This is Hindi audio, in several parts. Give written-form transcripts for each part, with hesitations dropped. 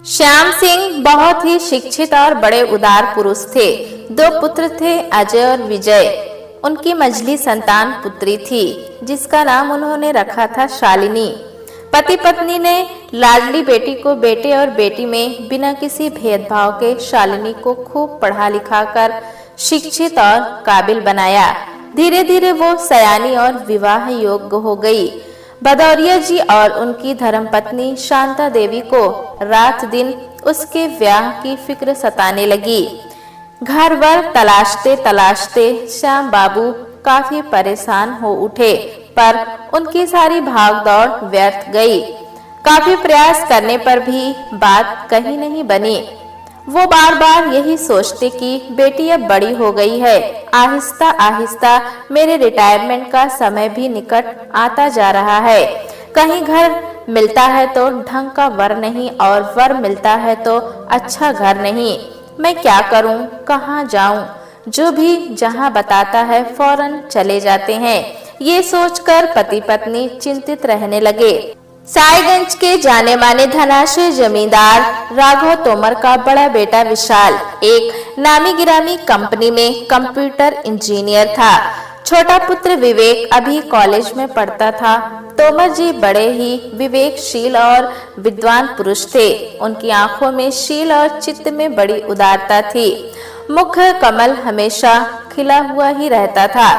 श्याम सिंह बहुत ही शिक्षित और बड़े उदार पुरुष थे। दो पुत्र थे, अजय और विजय। उनकी मझली संतान पुत्री थी जिसका नाम उन्होंने रखा था शालिनी। पति पत्नी ने लाडली बेटी को बेटे और बेटी में बिना किसी भेदभाव के शालिनी को खूब पढ़ा लिखा कर शिक्षित और काबिल बनाया। धीरे धीरे वो सयानी और विवाह योग्य हो गई। भदौरिया जी और उनकी धर्मपत्नी शांता देवी को रात दिन उसके ब्याह की फिक्र सताने लगी। घर वर तलाशते तलाशते श्याम बाबू काफी परेशान हो उठे, पर उनकी सारी भागदौड़ व्यर्थ गई। काफी प्रयास करने पर भी बात कहीं नहीं बनी। वो बार बार यही सोचते कि बेटी अब बड़ी हो गई है, आहिस्ता आहिस्ता मेरे रिटायरमेंट का समय भी निकट आता जा रहा है। कहीं घर मिलता है तो ढंग का वर नहीं और वर मिलता है तो अच्छा घर नहीं। मैं क्या करूं, कहां जाऊं? जो भी जहां बताता है फौरन चले जाते हैं। ये सोचकर पति पत्नी चिंतित रहने लगे। साईगंज के जाने माने धनाशय जमींदार राघव तोमर का बड़ा बेटा विशाल एक नामी गिरामी कंपनी में कंप्यूटर इंजीनियर था। छोटा पुत्र विवेक अभी कॉलेज में पढ़ता था। तोमर जी बड़े ही विवेकशील और विद्वान पुरुष थे। उनकी आंखों में शील और चित्त में बड़ी उदारता थी। मुख कमल हमेशा खिला हुआ ही रहता था।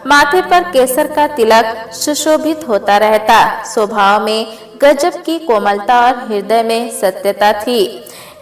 माथे पर केसर का तिलक सुशोभित होता रहता। स्वभाव में गजब की कोमलता और हृदय में सत्यता थी।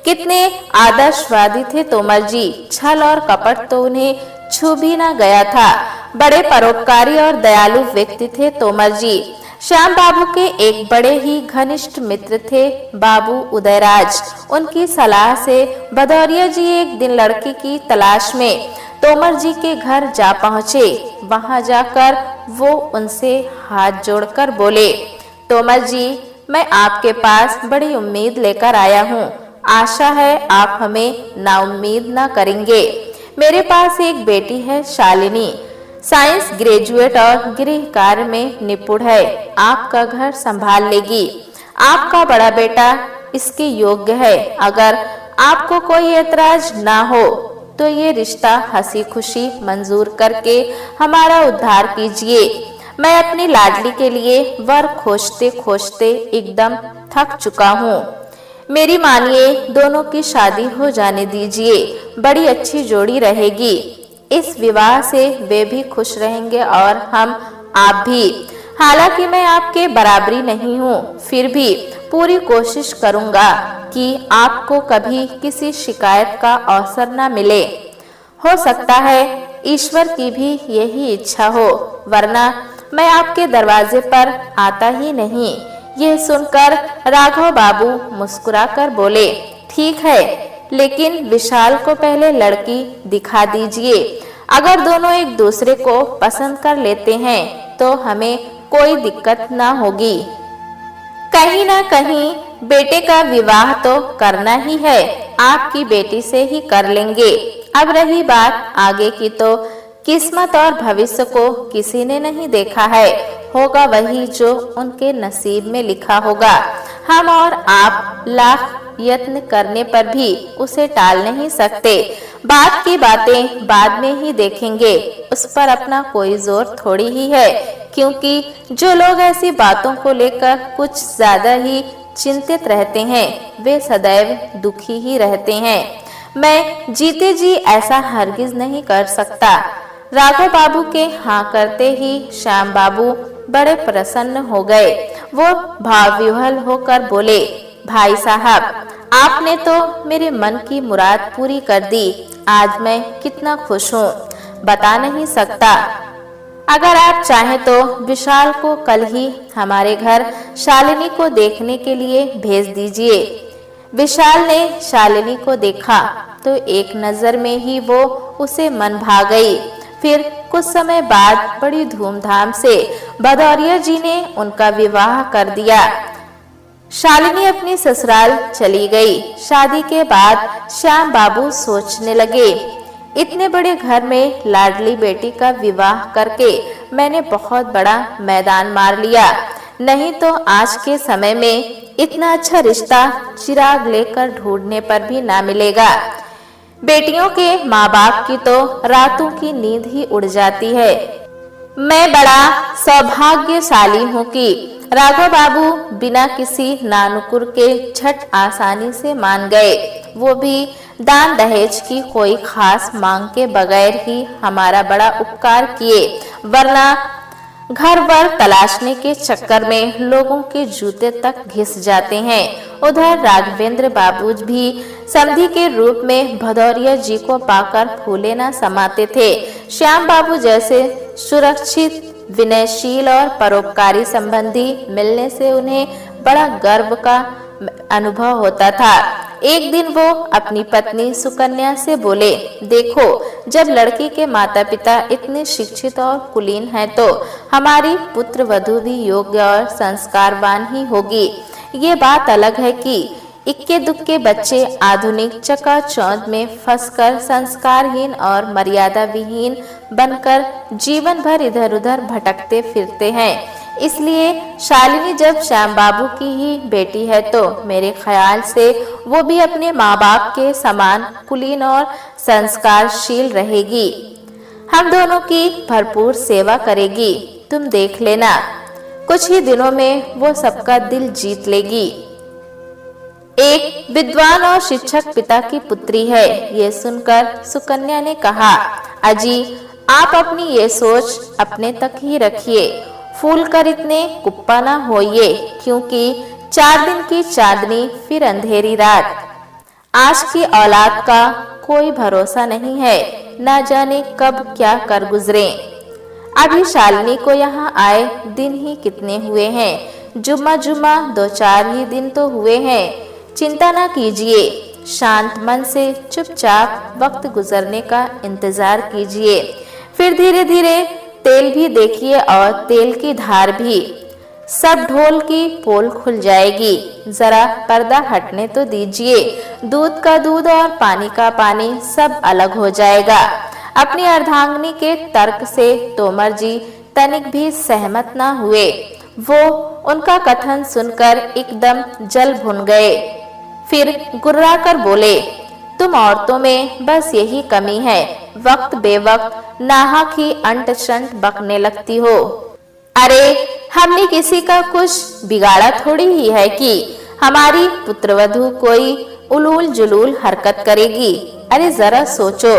कितने आदर्शवादी थे तोमर जी। छल और कपट तो उन्हें छू भी न गया था। बड़े परोपकारी और दयालु व्यक्ति थे तोमर जी। श्याम बाबू के एक बड़े ही घनिष्ठ मित्र थे बाबू उदयराज। उनकी सलाह से भदौरिया जी एक दिन लड़की की तलाश में तोमर जी के घर जा पहुंचे। वहां जाकर वो उनसे हाथ जोड़कर बोले, तोमर जी, मैं आपके पास बड़ी उम्मीद लेकर आया हूँ। आशा है आप हमें नाउम्मीद न करेंगे। मेरे पास एक बेटी है शालिनी, साइंस ग्रेजुएट और गृह कार्य में निपुण है। आपका घर संभाल लेगी। आपका बड़ा बेटा इसके योग्य है। अगर आपको कोई ऐतराज ना हो तो ये रिश्ता हंसी खुशी मंजूर करके हमारा उद्धार कीजिए। मैं अपनी लाडली के लिए वर खोजते खोजते एकदम थक चुका हूँ। मेरी मानिए, दोनों की शादी हो जाने दीजिए। बड़ी अच्छी जोड़ी रहेगी। इस विवाह से वे भी खुश रहेंगे और हम आप भी। हालांकि मैं आपके बराबरी नहीं हूँ, फिर भी पूरी कोशिश करूँगा कि आपको कभी किसी शिकायत का अवसर न मिले। हो सकता है ईश्वर की भी यही इच्छा हो, वरना मैं आपके दरवाजे पर आता ही नहीं। यह सुनकर राघव बाबू मुस्कुराकर बोले, ठीक है, लेकिन विशाल को पहले लड़की दिखा दीजिए। अगर दोनों एक दूसरे को पसंद कर लेते हैं तो हमें कोई दिक्कत ना होगी। कहीं ना कहीं बेटे का विवाह तो करना ही है। आपकी बेटी से ही कर लेंगे। अब रही बात आगे की, तो किस्मत और भविष्य को किसी ने नहीं देखा है। होगा वही जो उनके नसीब में लिखा होगा। हम और आप लाख यत्न करने पर भी उसे टाल नहीं सकते। बात की बातें बाद में ही देखेंगे, उस पर अपना कोई जोर थोड़ी ही है, क्योंकि जो लोग ऐसी बातों को लेकर कुछ ज्यादा ही चिंतित रहते हैं वे सदैव दुखी ही रहते हैं। मैं जीते जी ऐसा हरगिज नहीं कर सकता। राघव बाबू के हाँ करते ही श्याम बाबू बड़े प्रसन्न हो गए। वो भावविह्वल होकर बोले, भाई साहब, आपने तो मेरे मन की मुराद पूरी कर दी। आज मैं कितना खुश हूँ, बता नहीं सकता। अगर आप चाहें तो विशाल को कल ही हमारे घर शालिनी को देखने के लिए भेज दीजिए। विशाल ने शालिनी को देखा तो एक नजर में ही वो उसे मन भा गई। फिर कुछ समय बाद बड़ी धूमधाम से भदौरिया जी ने उनका विवाह कर दिया। शालिनी अपनी ससुराल चली गई। शादी के बाद श्याम बाबू सोचने लगे, इतने बड़े घर में लाडली बेटी का विवाह करके मैंने बहुत बड़ा मैदान मार लिया। नहीं तो आज के समय में इतना अच्छा रिश्ता चिराग लेकर ढूंढने पर भी ना मिलेगा। बेटियों के माँ बाप की तो रातों की नींद ही उड़ जाती है। मैं बड़ा सौभाग्यशाली हूँ कि राघव बाबू बिना किसी नानुकुर के झट आसानी से मान गए, वो भी दान दहेज की कोई खास मांग के बगैर ही हमारा बड़ा उपकार किए, वरना घर वर तलाशने के चक्कर में लोगों के जूते तक घिस जाते हैं। उधर राघवेंद्र बाबू भी समधी के रूप में भदौरिया जी को पाकर फूले न समाते थे। श्याम बाबू जैसे सुरक्षित, विनयशील और परोपकारी संबंधी मिलने से उन्हें बड़ा गर्व का अनुभव होता था। एक दिन वो अपनी पत्नी सुकन्या से बोले, देखो, जब लड़की के माता पिता इतने शिक्षित और कुलीन हैं तो हमारी पुत्र वधू भी योग्य और संस्कारवान ही होगी। ये बात अलग है कि इक्के दुक्के बच्चे आधुनिक चकाचौंध में फंसकर संस्कारहीन और मर्यादा विहीन बनकर जीवन भर इधर उधर भटकते फिरते हैं। इसलिए शालिनी जब श्याम बाबू की ही बेटी है तो मेरे ख्याल से वो भी अपने माँ बाप के समान कुलीन और संस्कारशील रहेगी। हम दोनों की भरपूर सेवा करेगी। तुम देख लेना, कुछ ही दिनों में वो सबका दिल जीत लेगी। एक विद्वान और शिक्षक पिता की पुत्री है। ये सुनकर सुकन्या ने कहा, अजी, आप अपनी ये सोच अपने तक ही रखिए, फूल कर इतने कुप्पा ना होइए, क्योंकि 4 दिन की चांदनी फिर अंधेरी रात। आज की औलाद का कोई भरोसा नहीं है, ना जाने कब क्या कर गुजरे। अभी शालिनी को यहाँ आए दिन ही कितने हुए हैं, जुम्मा 2-4 ही दिन तो हुए हैं। चिंता ना कीजिए, शांत मन से चुपचाप वक्त गुजरने का इंतजार कीजिए, फिर धीरे धीरे तेल भी देखिए और तेल की धार भी। सब ढोल की पोल खुल जाएगी, जरा पर्दा हटने तो दीजिए। दूध का दूध और पानी का पानी सब अलग हो जाएगा। अपनी अर्धांगिनी के तर्क से तोमर जी तनिक भी सहमत ना हुए। वो उनका कथन सुनकर एकदम जल भुन गए। फिर गुर्रा कर बोले, तुम औरतों में बस यही कमी है, वक्त बेवक्त नाहक ही अंट शंट बकने लगती हो। अरे, हमने किसी का कुछ बिगाड़ा थोड़ी ही है कि हमारी पुत्रवधू कोई उलूल जुलूल हरकत करेगी। अरे जरा सोचो,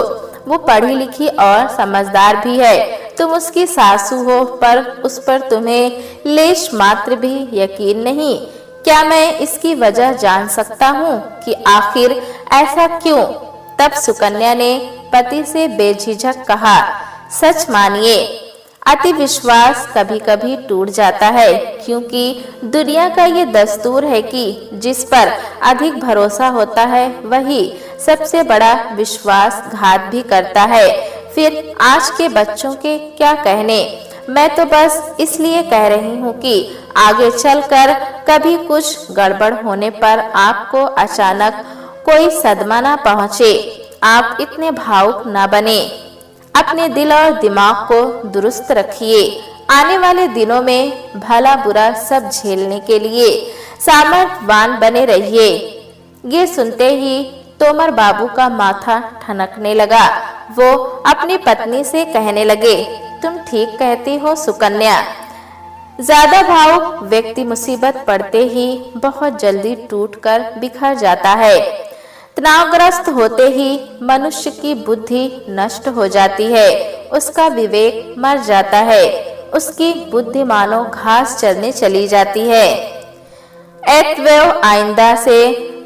वो पढ़ी लिखी और समझदार भी है, तुम उसकी सासू हो, पर उस पर तुम्हें लेश मात्र भी यकीन नहीं। क्या मैं इसकी वजह जान सकता हूँ कि आखिर ऐसा क्यों? तब सुकन्या ने पति से बेझिझक कहा, सच मानिए, अति विश्वास कभी कभी टूट जाता है, क्योंकि दुनिया का ये दस्तूर है कि जिस पर अधिक भरोसा होता है वही सबसे बड़ा विश्वासघात भी करता है। फिर आज के बच्चों के क्या कहने। मैं तो बस इसलिए कह रही हूँ कि आगे चलकर कभी कुछ गड़बड़ होने पर आपको अचानक कोई सदमा ना पहुँचे। आप इतने भावुक ना बने, अपने दिल और दिमाग को दुरुस्त रखिए। आने वाले दिनों में भला बुरा सब झेलने के लिए सामर्थ्यवान बने रहिए। ये सुनते ही तोमर बाबू का माथा ठनकने लगा। वो अपनी पत्नी से कहने लगे, तुम ठीक कहती हो सुकन्या, ज्यादा भावुक व्यक्ति मुसीबत पड़ते ही बहुत जल्दी टूटकर बिखर जाता है। तनावग्रस्त होते ही मनुष्य की बुद्धि नष्ट हो जाती है, उसका विवेक मर जाता है, उसकी बुद्धि मानो घास चरने चली जाती है। एतवेव आइंदा से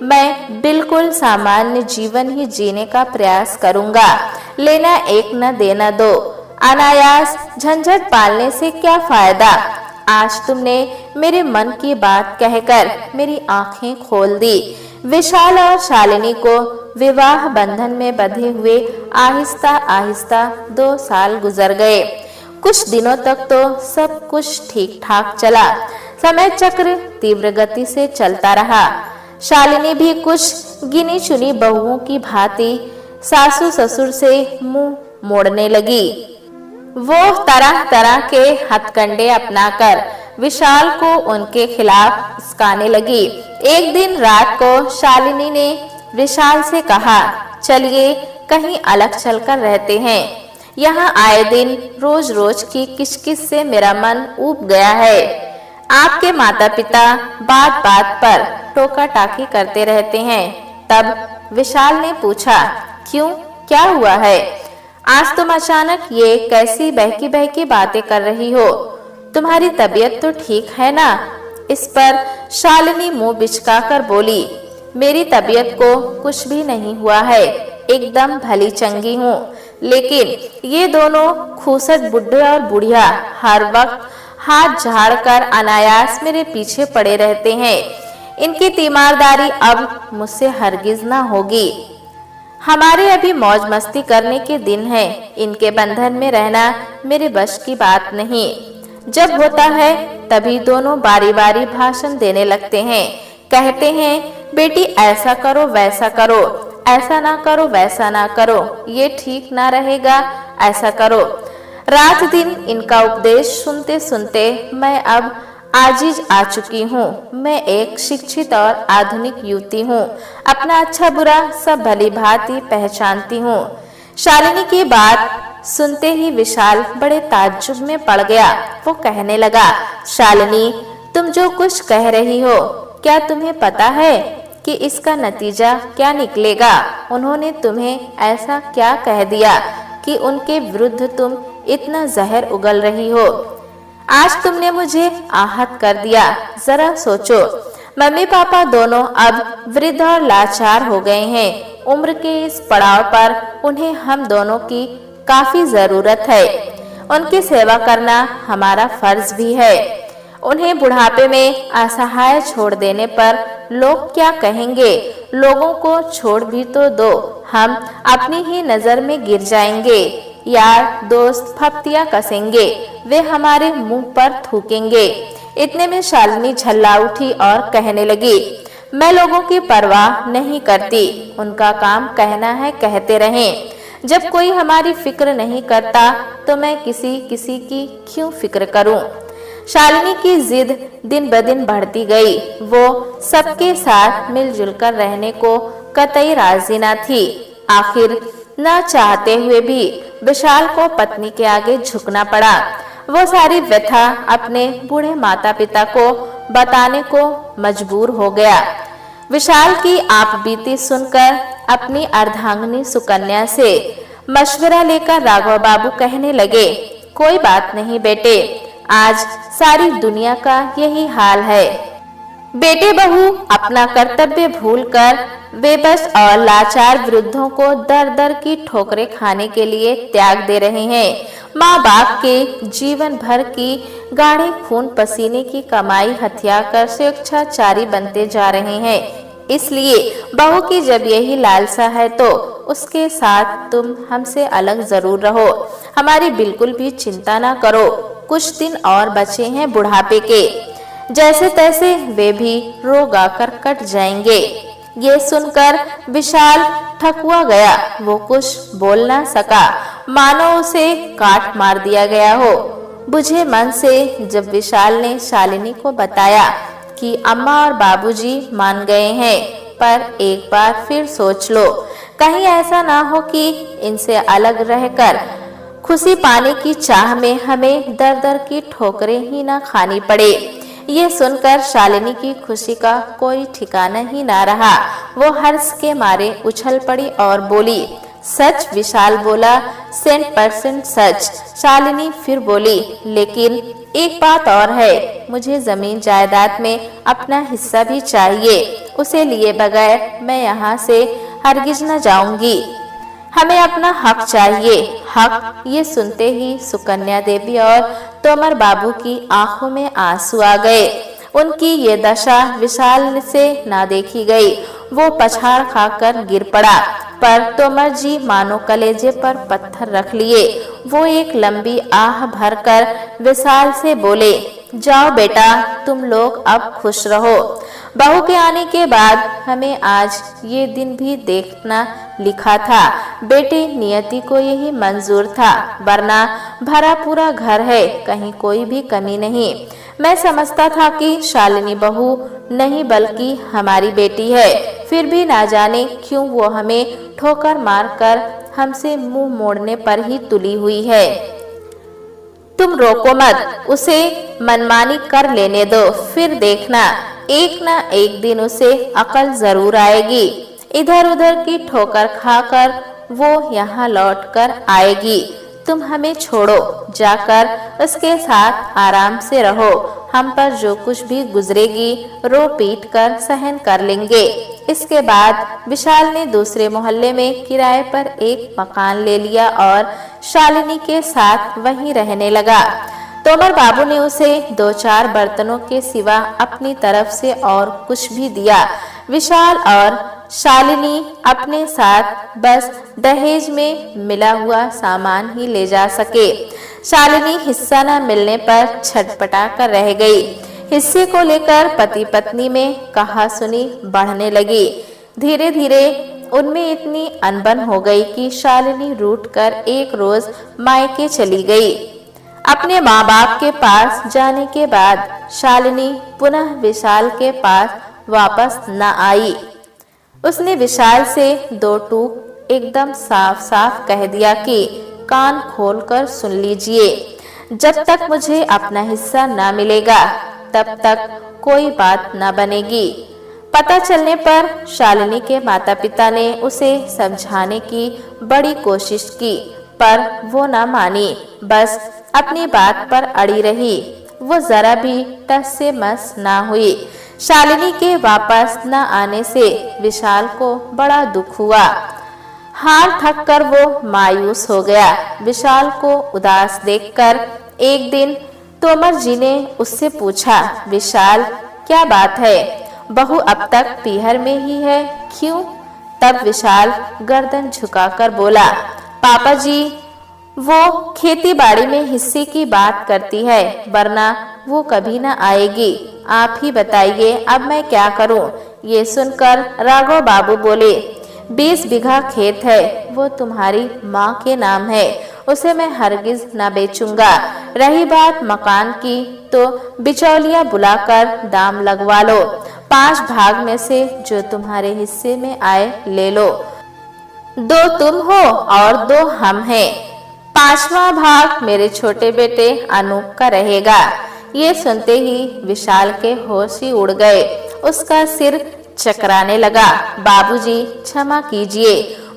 मैं बिल्कुल सामान्य जीवन ही जीने का प्रयास करूंगा। लेना एक न देना दो, अनायास झंझट पालने से क्या फायदा। आज तुमने मेरे मन की बात कहकर मेरी आंखें खोल दी। विशाल और शालिनी को विवाह बंधन में बंधे हुए आहिस्ता आहिस्ता 2 साल गुजर गए। कुछ दिनों तक तो सब कुछ ठीक ठाक चला। समय चक्र तीव्र गति से चलता रहा। शालिनी भी कुछ गिनी चुनी बहुओं की भांति सासू ससुर से मुंह मोड़ने लगी। वो तरह तरह के हथकंडे अपनाकर विशाल को उनके खिलाफ उस्काने लगी। एक दिन रात को शालिनी ने विशाल से कहा, चलिए कहीं अलग चलकर रहते हैं। यहाँ आए दिन रोज रोज की किचकिच से मेरा मन ऊब गया है। आपके माता पिता बात बात पर टोका टाकी करते रहते हैं। तब विशाल ने पूछा, क्यों, क्या हुआ है? आज तुम अचानक ये कैसी बहकी बहकी बातें कर रही हो? तुम्हारी तबीयत तो ठीक है ना? इस पर शालिनी मुंह बिचकाकर बोली, मेरी तबीयत को कुछ भी नहीं हुआ है, एकदम भली चंगी हूँ। लेकिन ये दोनों खूसट बुढ़े और बुढ़िया हर वक्त हाथ झाड़कर अनायास मेरे पीछे पड़े रहते हैं। इनकी तीमारदारी अब मुझसे हरगिज ना होगी। हमारे अभी मौज मस्ती करने के दिन हैं। इनके बंधन में रहना मेरे बस की बात नहीं। जब होता है तभी दोनों बारी बारी भाषण देने लगते हैं। कहते हैं, बेटी ऐसा करो वैसा करो, ऐसा ना करो वैसा ना करो, ये ठीक ना रहेगा, ऐसा करो। रात दिन इनका उपदेश सुनते सुनते मैं अब आजिज आ चुकी हूँ। मैं एक शिक्षित और आधुनिक युवती हूँ। अपना अच्छा बुरा सब भली भांति पहचानती हूँ। शालिनी की बात सुनते ही विशाल बड़े ताज्जुब में पड़ गया। वो कहने लगा, शालिनी, तुम जो कुछ कह रही हो, क्या तुम्हें पता है कि इसका नतीजा क्या निकलेगा? उन्होंने तुम्हें ऐसा क्या कह दिया कि उनके विरुद्ध तुम इतना जहर उगल रही हो? आज तुमने मुझे आहत कर दिया। जरा सोचो, मम्मी पापा दोनों अब वृद्ध और लाचार हो गए हैं। उम्र के इस पड़ाव पर उन्हें हम दोनों की काफी जरूरत है। उनकी सेवा करना हमारा फर्ज भी है। उन्हें बुढ़ापे में असहाय छोड़ देने पर लोग क्या कहेंगे? लोगों को छोड़ भी तो दो, हम अपनी ही नजर में गिर जाएंगे। यार दोस्त फप्तियां कसेंगे, वे हमारे मुंह पर थूकेंगे। इतने में शालिनी झल्ला उठी और कहने लगी, मैं लोगों की परवाह नहीं करती। उनका काम कहना है, कहते रहें। जब कोई हमारी फिक्र नहीं करता तो मैं किसी की क्यों फिक्र करूं? शालिनी की जिद दिन ब दिन बढ़ती गई। वो सबके साथ मिलजुल कर रहने को कतई राजी न थी। आखिर न चाहते हुए भी विशाल को पत्नी के आगे झुकना पड़ा। वो सारी व्यथा अपने बूढ़े माता पिता को बताने को मजबूर हो गया। विशाल की आप बीती सुनकर अपनी अर्धांगिनी सुकन्या से मशवरा लेकर राघव बाबू कहने लगे, कोई बात नहीं बेटे, आज सारी दुनिया का यही हाल है। बेटे बहू अपना कर्तव्य भूलकर बेबस और लाचार वृद्धों को दर दर की ठोकरें खाने के लिए त्याग दे रहे हैं। माँ बाप के जीवन भर की गाढ़े खून पसीने की कमाई हथियार कर स्वेच्छाचारी बनते जा रहे हैं। इसलिए बहू की जब यही लालसा है तो उसके साथ तुम हमसे अलग जरूर रहो। हमारी बिल्कुल भी चिंता ना करो। कुछ दिन और बचे हैं बुढ़ापे के, जैसे तैसे वे भी रो गा कर कट जाएंगे। ये सुनकर विशाल थकुआ गया। वो कुछ बोल ना सका, मानो उसे काट मार दिया गया हो। बुझे मन से जब विशाल ने शालिनी को बताया कि अम्मा और बाबूजी मान गए हैं, पर एक बार फिर सोच लो, कहीं ऐसा ना हो कि इनसे अलग रहकर खुशी पाने की चाह में हमें दर दर की ठोकरें ही ना खानी पड़े। ये सुनकर शालिनी की खुशी का कोई ठिकाना ही ना रहा। वो हर्ष के मारे उछल पड़ी और बोली, सच? विशाल बोला, 100% सच। शालिनी फिर बोली, लेकिन एक बात और है, मुझे जमीन जायदाद में अपना हिस्सा भी चाहिए। उसे लिए बगैर मैं यहाँ से हरगिज न जाऊंगी। हमें अपना हक चाहिए। हक। ये सुनते ही सुकन्या देवी और तोमर बाबू की आंखों में आंसू आ गए। उनकी ये दशा विशाल से ना देखी गई। वो पछाड़ खाकर गिर पड़ा, पर तोमर जी मानो कलेजे पर पत्थर रख लिए। वो एक लंबी आह भरकर विशाल से बोले, जाओ बेटा, तुम लोग अब खुश रहो। बहू के आने के बाद हमें आज ये दिन भी देखना लिखा था। बेटे, नियति को यही मंजूर था, वरना भरा पूरा घर है, कहीं कोई भी कमी नहीं। मैं समझता था कि शालिनी बहू नहीं बल्कि हमारी बेटी है, फिर भी ना जाने क्यों वो हमें ठोकर मारकर हमसे मुंह मोड़ने पर ही तुली हुई है। तुम रोको मत, उसे मनमानी कर लेने दो, फिर देखना एक ना एक दिन उसे अकल जरूर आएगी। इधर उधर की ठोकर खाकर वो यहाँ लौट कर आएगी। तुम हमें छोड़ो, जाकर उसके साथ आराम से रहो। हम पर जो कुछ भी गुजरेगी रो पीट कर सहन कर लेंगे। इसके बाद विशाल ने दूसरे मोहल्ले में किराए पर एक मकान ले लिया और शालिनी के साथ वहीं रहने लगा। तोमर बाबू ने उसे 2-4 बर्तनों के सिवा अपनी तरफ से और कुछ भी दिया। विशाल और शालिनी अपने साथ बस दहेज में मिला हुआ सामान ही ले जा सके। शालिनी हिस्सा न मिलने पर छटपटा कर रह गई। हिस्से को लेकर पति पत्नी में कहासुनी बढ़ने लगी। धीरे धीरे उनमें इतनी अनबन हो गई कि शालिनी रूठकर एक रोज मायके चली गई। अपने माँ बाप के पास जाने के बाद शालिनी पुनः विशाल के पास वापस न आई। उसने विशाल से 2 टूक एकदम साफ साफ कह दिया कि कान खोलकर सुन लीजिए, जब तक मुझे अपना हिस्सा न मिलेगा तब तक कोई बात न बनेगी। पता चलने पर शालिनी के माता पिता ने उसे समझाने की बड़ी कोशिश की, पर वो न मानी, बस अपनी बात पर अड़ी रही। वो जरा भी टस से मस ना हुई। शालिनी के वापस न आने से विशाल को बड़ा दुख हुआ। हार थक कर वो मायूस हो गया। विशाल को उदास देखकर एक दिन तोमर जी ने उससे पूछा, विशाल क्या बात है, बहू अब तक पीहर में ही है क्यों? तब विशाल गर्दन झुकाकर बोला, पापा जी वो खेती बाड़ी में हिस्से की बात करती है, वरना वो कभी न आएगी। आप ही बताइए अब मैं क्या करूं? ये सुनकर राघव बाबू बोले, 20 बीघा खेत है, वो तुम्हारी माँ के नाम है, उसे मैं हरगिज न बेचूंगा। रही बात मकान की तो बिचौलिया बुलाकर दाम लगवा लो। 5 भाग में से जो तुम्हारे हिस्से में आए ले लो। 2 तुम हो और 2 हम हैं। 5वां भाग मेरे छोटे बेटे अनूप का रहेगा। ये सुनते ही विशाल के होश ही उड़ गए। उसका सिर चकराने लगा। बाबूजी क्षमा कीजिए,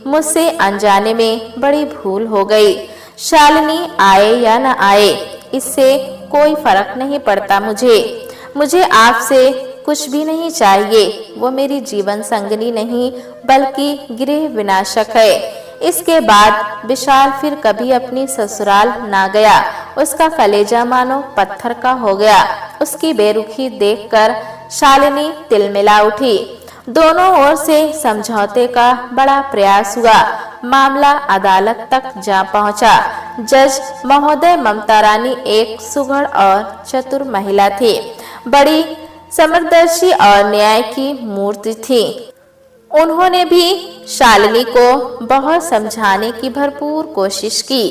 मुझसे अनजाने में बड़ी भूल हो गई। शालिनी आए या न आए इससे कोई फर्क नहीं पड़ता। मुझे आपसे कुछ भी नहीं चाहिए। वो मेरी जीवन संगनी नहीं बल्कि गृह विनाशक है। इसके बाद विशाल फिर कभी अपनी ससुराल ना गया। उसका कलेजा मानो पत्थर का हो गया। उसकी बेरुखी देखकर शालिनी तिलमिला उठी। दोनों ओर से समझौते का बड़ा प्रयास हुआ। मामला अदालत तक जा पहुंचा। जज महोदय ममता रानी एक सुघड़ और चतुर महिला थी। बड़ी समदर्शी और न्याय की मूर्ति थी। उन्होंने भी शालिनी को बहुत समझाने की भरपूर कोशिश की,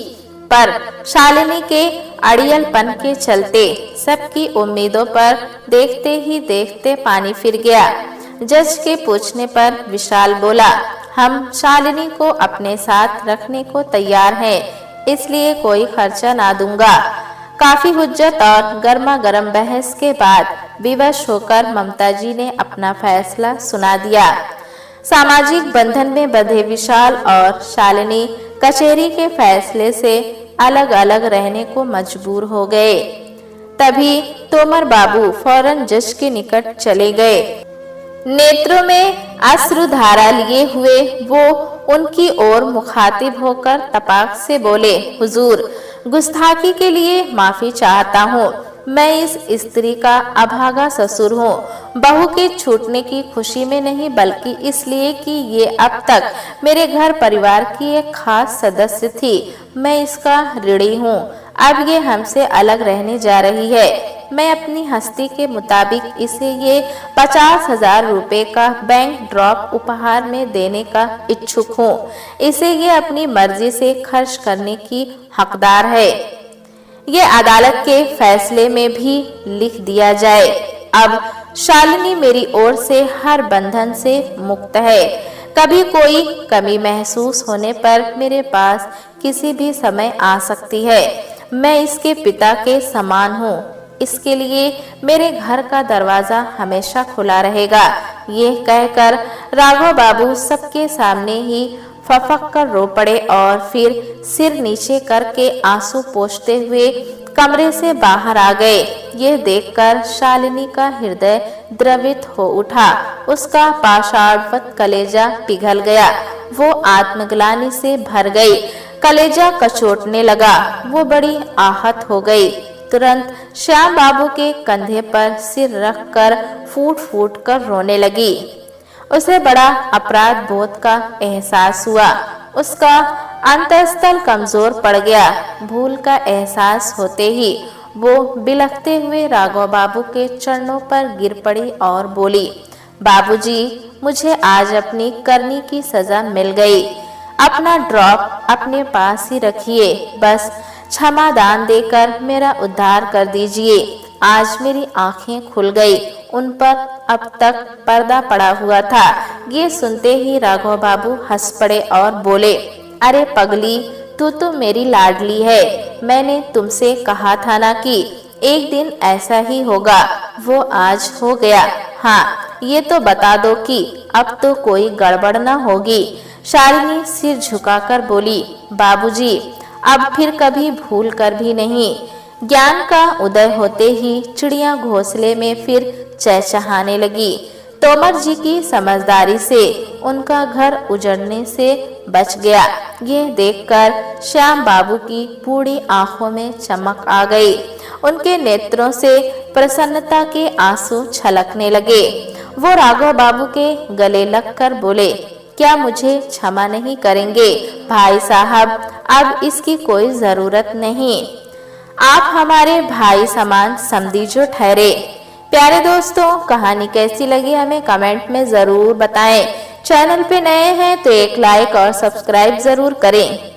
पर शालिनी के अड़ियलपन के चलते सबकी उम्मीदों पर देखते ही देखते पानी फिर गया। जज के पूछने पर विशाल बोला, हम शालिनी को अपने साथ रखने को तैयार हैं, इसलिए कोई खर्चा ना दूंगा। काफी हुज्जत और गर्मा गर्म बहस के बाद विवश होकर ममता जी ने अपना फैसला सुना दिया। सामाजिक बंधन में बंधे विशाल और शालिनी कचहरी के फैसले से अलग अलग रहने को मजबूर हो गए। तभी तोमर बाबू फौरन जज के निकट चले गए। नेत्रों में अश्रुधारा लिए हुए वो उनकी ओर मुखातिब होकर तपाक से बोले, हुजूर, गुस्ताखी के लिए माफी चाहता हूँ। मैं इस स्त्री का अभागा ससुर हूँ। बहू के छूटने की खुशी में नहीं बल्कि इसलिए कि ये अब तक मेरे घर परिवार की एक खास सदस्य थी। मैं इसका ऋणी हूँ। अब ये हमसे अलग रहने जा रही है। मैं अपनी हस्ती के मुताबिक इसे ये 50,000 रुपए का बैंक ड्रॉप उपहार में देने का इच्छुक हूँ। इसे ये अपनी मर्जी से खर्च करने की हकदार है। ये अदालत के फैसले में भी लिख दिया जाए। अब शालिनी मेरी ओर से हर बंधन से मुक्त है। कभी कोई कमी महसूस होने पर मेरे पास किसी भी समय आ सकती है। मैं इसके पिता के समान हूँ, इसके लिए मेरे घर का दरवाजा हमेशा खुला रहेगा। ये कहकर राघव बाबू सबके सामने ही फफक कर रो पड़े और फिर सिर नीचे करके आंसू पोंछते हुए कमरे से बाहर आ गए। ये देखकर शालिनी का हृदय द्रवित हो उठा। उसका पाषाणवत कलेजा पिघल गया। वो आत्मग्लानि से भर गई। कलेजा कचोटने लगा। वो बड़ी आहत हो गई। तुरंत श्याम बाबू के कंधे पर सिर रखकर फूट फूट कर रोने लगी। उसे बड़ा अपराध बोध का एहसास हुआ। उसका अंतःस्थल कमजोर पड़ गया। भूल का एहसास होते ही वो बिलखते हुए राघव बाबू के चरणों पर गिर पड़ी और बोली, बाबूजी, मुझे आज अपनी करनी की सजा मिल गई। अपना ड्रॉप अपने पास ही रखिए। बस क्षमा दान देकर मेरा उद्धार कर दीजिए। आज मेरी आंखें खुल गई। उन पर अब तक पर्दा पड़ा हुआ था। ये सुनते ही राघव बाबू हंस पड़े और बोले, अरे पगली, तू तो मेरी लाडली है। मैंने तुमसे कहा था ना कि एक दिन ऐसा ही होगा। वो आज हो गया। हाँ, ये तो बता दो कि अब तो कोई गड़बड़ न होगी। शालिनी सिर झुकाकर बोली, बाबूजी, अब फिर कभी भूल कर भी नहीं। ज्ञान का उदय होते ही चिड़िया घोंसले में फिर चहचहाने लगी। तोमर जी की समझदारी से उनका घर उजड़ने से बच गया। ये देखकर श्याम बाबू की बूढ़ी आंखों में चमक आ गई। उनके नेत्रों से प्रसन्नता के आंसू छलकने लगे। वो राघव बाबू के गले लगकर बोले, क्या मुझे क्षमा नहीं करेंगे? भाई साहब, अब इसकी कोई जरूरत नहीं। आप हमारे भाई समान समधी जो ठहरे। प्यारे दोस्तों, कहानी कैसी लगी हमें कमेंट में जरूर बताएं। चैनल पे नए हैं तो एक लाइक और सब्सक्राइब जरूर करें।